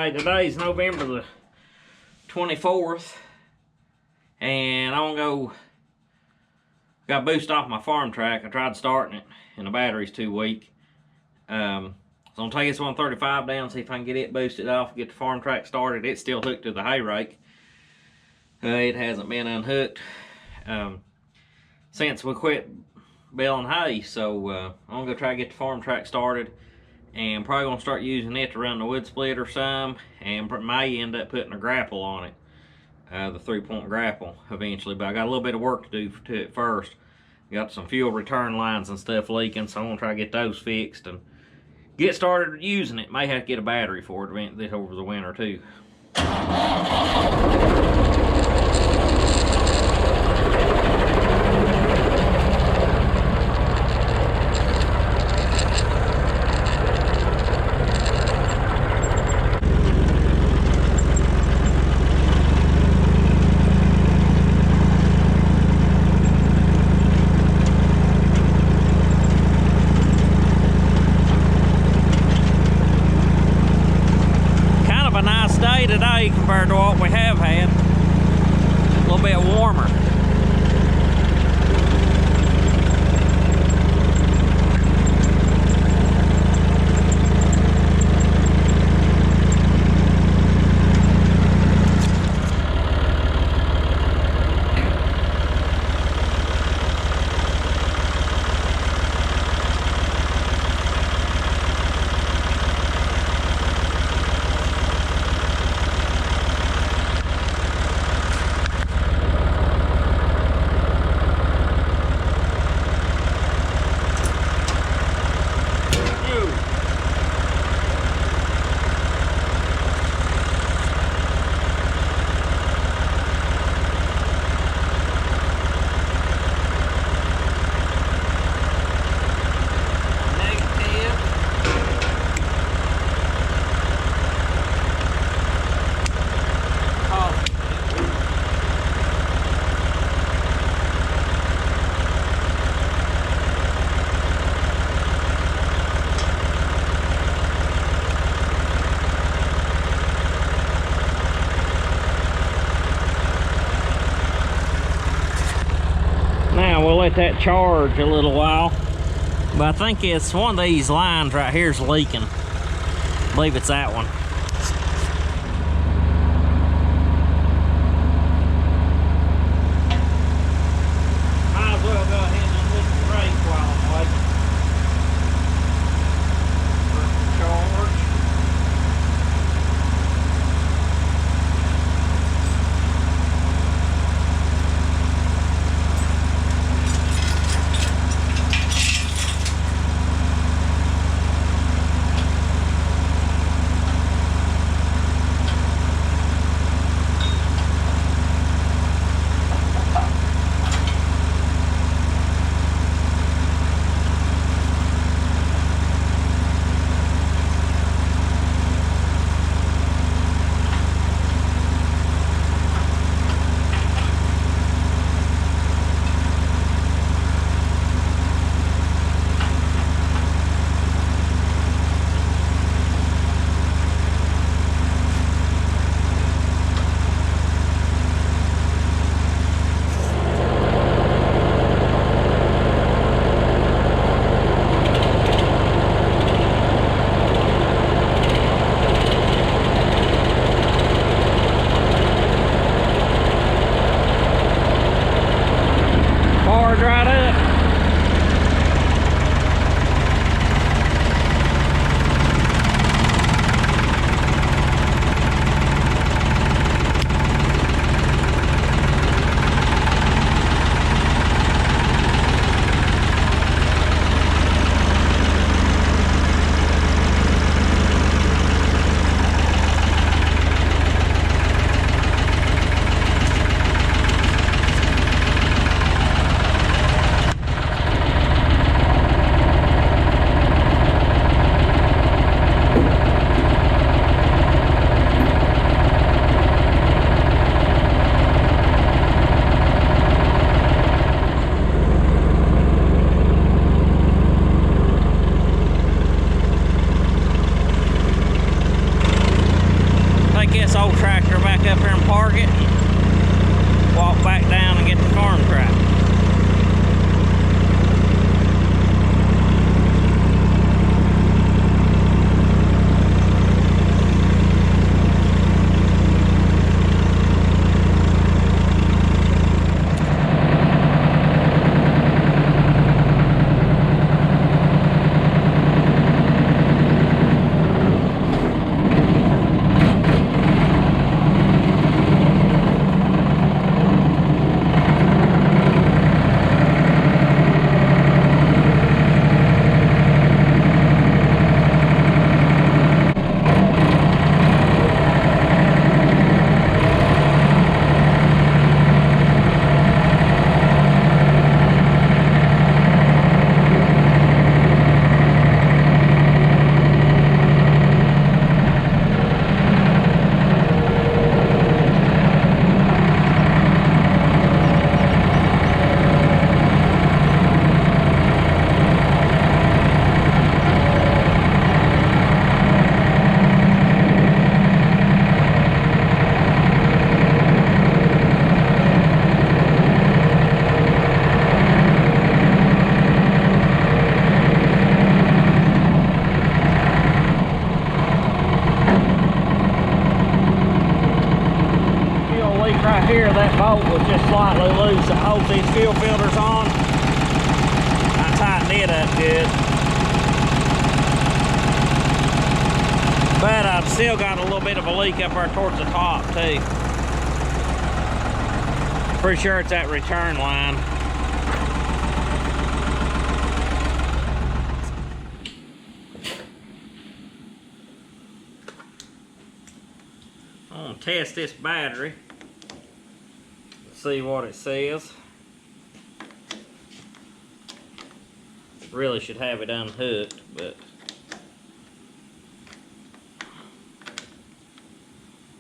Hey, today's November the 24th, and I'm gonna got to boost off my Farmtrac. I tried starting it, and the battery's too weak. So I'm gonna take this 135 down, see if I can get it boosted off, get the Farmtrac started. It's still hooked to the hay rake. It hasn't been unhooked since we quit baling hay, so I'm gonna go try to get the Farmtrac started, and probably gonna start using it to run the wood splitter some, and may end up putting a grapple on it, the 3-point grapple eventually. But I got a little bit of work to do to it first. Got some fuel return lines and stuff leaking, so I'm gonna try to get those fixed and get started using it. May have to get a battery for it over the winter too. Today compared to what we have had, a little bit warmer. We'll let that charge a little while, but I think it's one of these lines right here is leaking. I believe it's that one. Might as well go ahead and unhook the brake while I'm waiting for it to charge. park it, and walk back down and get the Farmtrac. Right here, that bolt was just slightly loose. I hold these fuel filters on. I tightened it up good. But I've still got a little bit of a leak up there towards the top too. Pretty sure it's that return line. I'm gonna test this battery. See what it says. Really should have it unhooked, but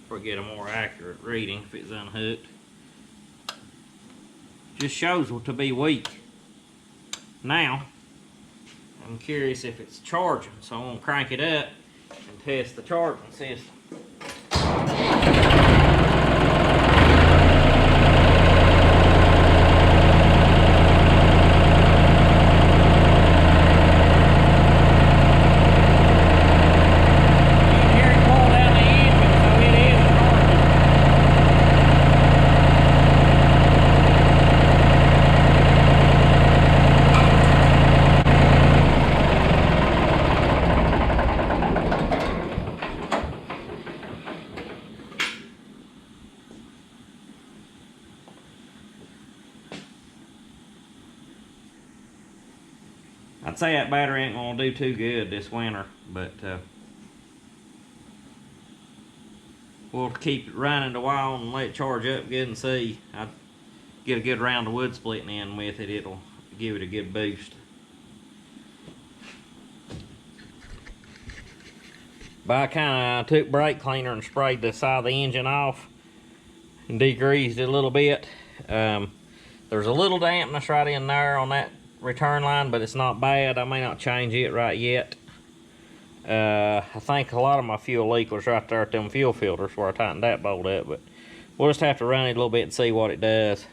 we'll get a more accurate reading if it's unhooked. Just shows to be weak. Now, I'm curious if it's charging, so I'm gonna crank it up and test the charging system. I'd say that battery ain't gonna do too good this winter, but we'll keep it running a while and let it charge up good and see. I'd get a good round of wood splitting in with it. It'll give it a good boost. But I kind of took brake cleaner and sprayed the side of the engine off and degreased it a little bit. There's a little dampness right in there on that return line, but it's not bad. I may not change it right yet. I think a lot of my fuel leak was right there at them fuel filters where I tightened that bolt up, but we'll just have to run it a little bit and see what it does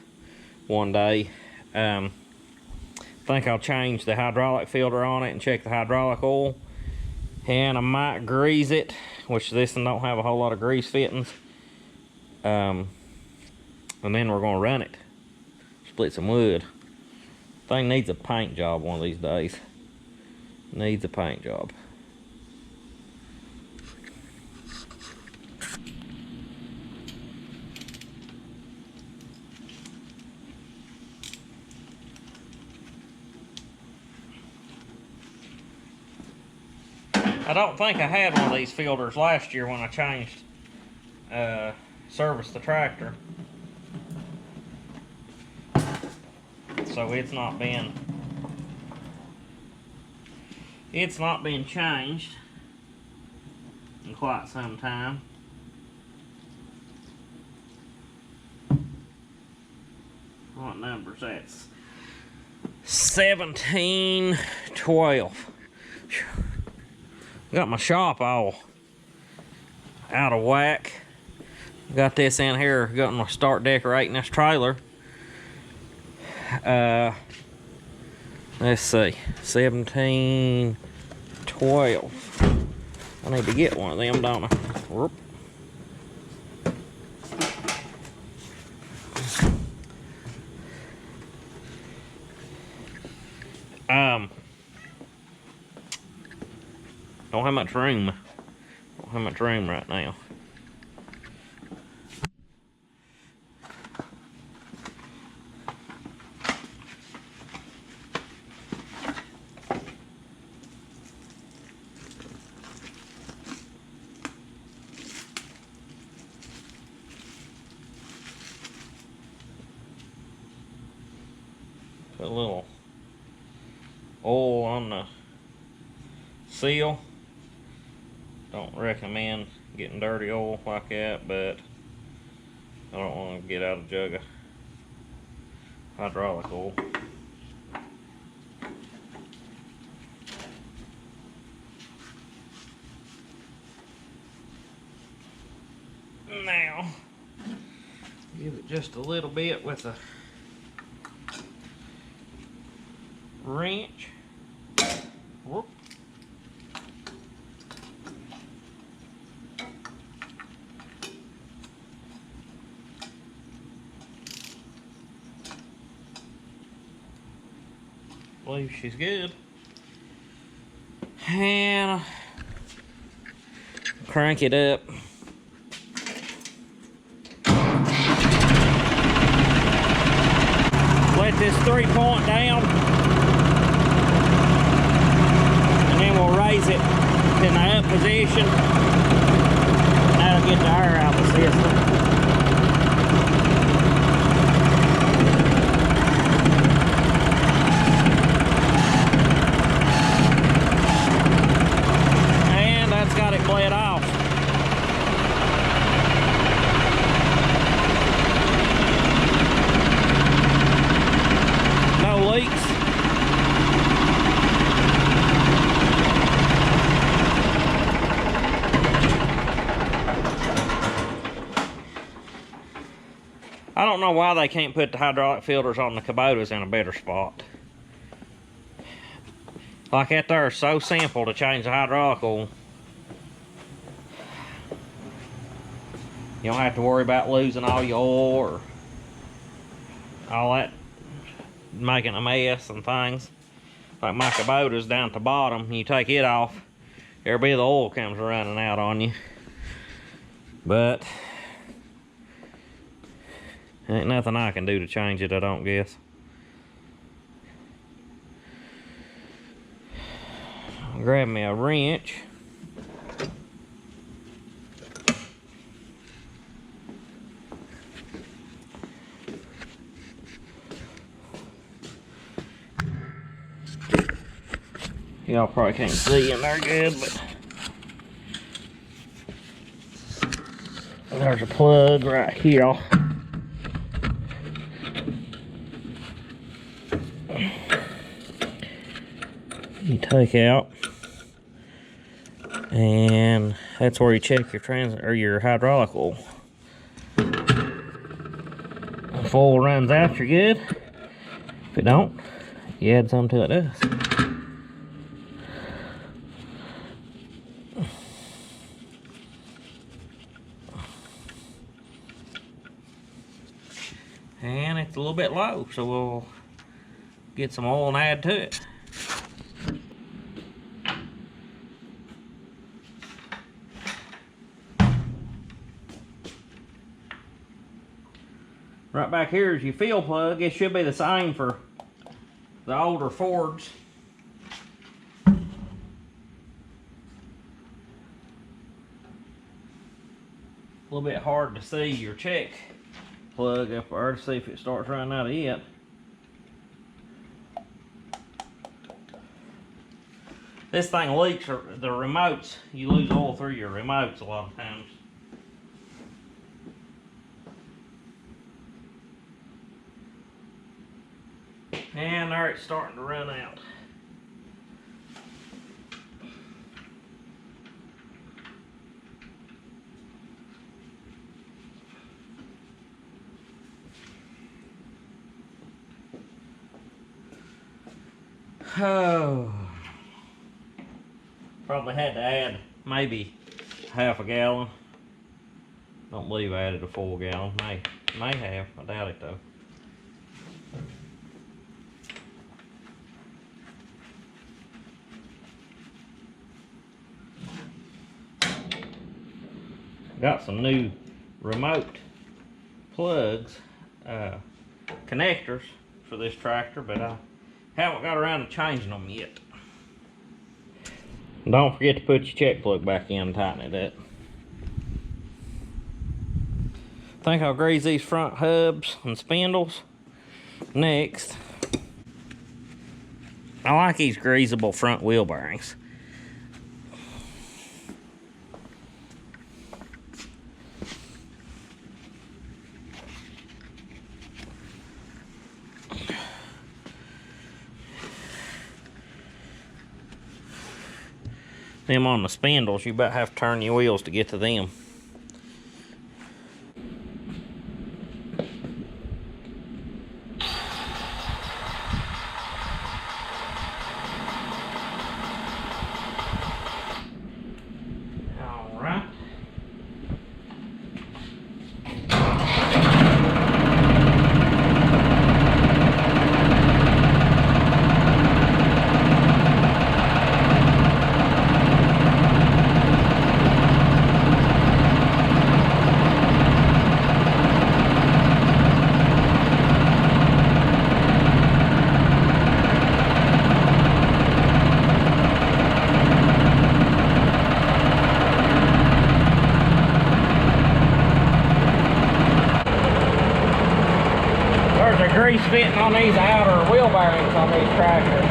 one day. I think I'll change the hydraulic filter on it and check the hydraulic oil, and I might grease it, which this one don't have a whole lot of grease fittings, and then we're going to run it, split some wood. Thing needs a paint job one of these days. Needs a paint job. I don't think I had one of these filters last year when I changed, serviced the tractor. So it's not been changed in quite some time. What number's that? 1712. Got my shop all out of whack. Got this in here, gonna start decorating this trailer. Let's see, 17, 12. I need to get one of them, don't I? Whoop. Don't have much room. Don't have much room right now. Put a little oil on the seal. Don't recommend getting dirty oil like that, but I don't want to get out a jug of hydraulic oil. Now, give it just a little bit with a wrench. Whoop. Believe she's good. And crank it up. Let this 3-point down, and then we'll raise it in the up position. That'll get the air out of the system. Got it bled off. No leaks. I don't know why they can't put the hydraulic filters on the Kubotas in a better spot. Like that there is so simple to change the hydraulic oil. You don't have to worry about losing all your oil or all that, making a mess and things. Like my Kubota's down at the bottom, you take it off, there'll be the oil comes running out on you. But ain't nothing I can do to change it, I don't guess. Grab me a wrench. Y'all probably can't see in there good, but there's a plug right here. You take out, and that's where you check your hydraulic oil. If oil runs out, you're good. If it don't, you add some till it does. And it's a little bit low, so we'll get some oil and add to it. Right back here is your fuel plug. It should be the same for the older Fords. A little bit hard to see your check plug up there to see if it starts running out of it. This thing leaks, or the remotes, you lose oil through your remotes a lot of times. And there it's starting to run out. Oh, probably had to add maybe half a gallon. Don't believe I added a full gallon. May have. I doubt it though. Got some new remote plugs, connectors for this tractor, but I haven't got around to changing them yet. Don't forget to put your check plug back in and tighten it up. I think I'll grease these front hubs and spindles next. I like these greasable front wheel bearings. Them on the spindles, you about have to turn your wheels to get to them. All right. There's a grease fitting on these outer wheel bearings on these tractors.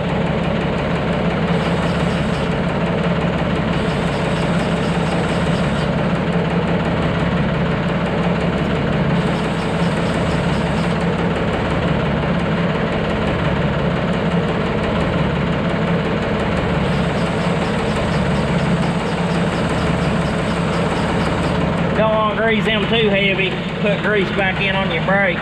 Don't want to grease them too heavy. Put grease back in on your brakes.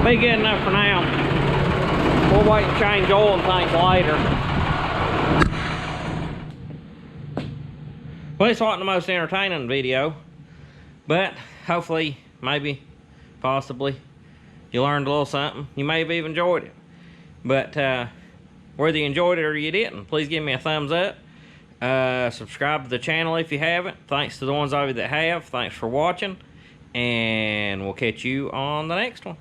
Be good enough for now. We'll wait and change oil and things later. Well, this wasn't the most entertaining video, but hopefully, maybe, possibly, you learned a little something. You may have even enjoyed it. But whether you enjoyed it or you didn't, please give me a thumbs up. Subscribe to the channel if you haven't. Thanks to the ones of you that have. Thanks for watching, and we'll catch you on the next one.